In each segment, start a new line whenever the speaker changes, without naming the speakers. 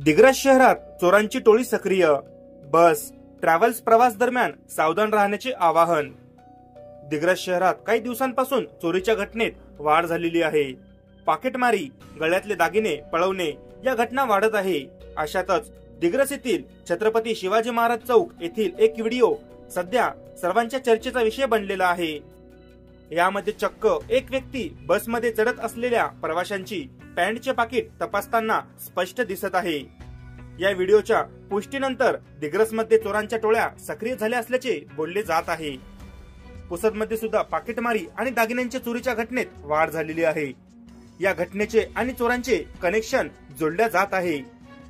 दिग्रस शहरात चोरांची टोळी सक्रिय। बस ट्रॅव्हल्स प्रवास दरम्यान सावधान राहण्याचे आवाहन। दिग्रस शहरात काही दिवसांपासून चोरीच्या घटनेत वाढ झालेली आहे। पाकिटमारी, गळ्यातले दागिने पळवणे या घटना वाढत आहे। अशातच दिग्रस येथील छत्रपती शिवाजी महाराज चौक येथील एक व्हिडिओ सध्या सर्वांच्या चर्चेचा विषय बनलेला आहे। यामध्ये चक्क एक व्यक्ती बसमध्ये चढत असलेल्या प्रवाशांची पॅन्टचे पाकिट तपासताना स्पष्ट दिसत आहे। या व्हिडिओच्या पुष्टीनंतर दिग्रसमध्ये चोरांच्या टोळ्या सक्रिय झाल्या असल्याचे बोलले जात आहे। पुसदमध्ये सुद्धा पाकिटमारी आणि दागिन्यांच्या चोरीच्या घटनेत वाढ झालेली आहे। या घटनेचे आणि चोरांचे कनेक्शन जोडल्या जात आहे।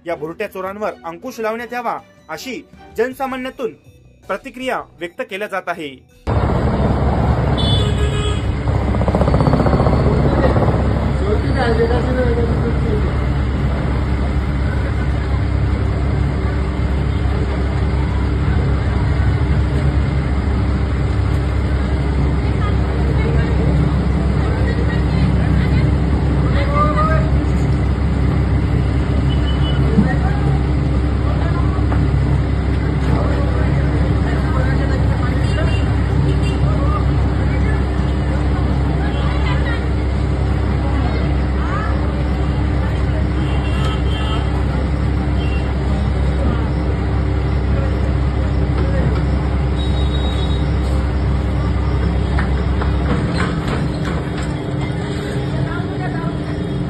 या भुरट्या चोरांवर अंकुश लावण्यात यावा अशी जनसामान्यातून प्रतिक्रिया व्यक्त केल्या जात आहे।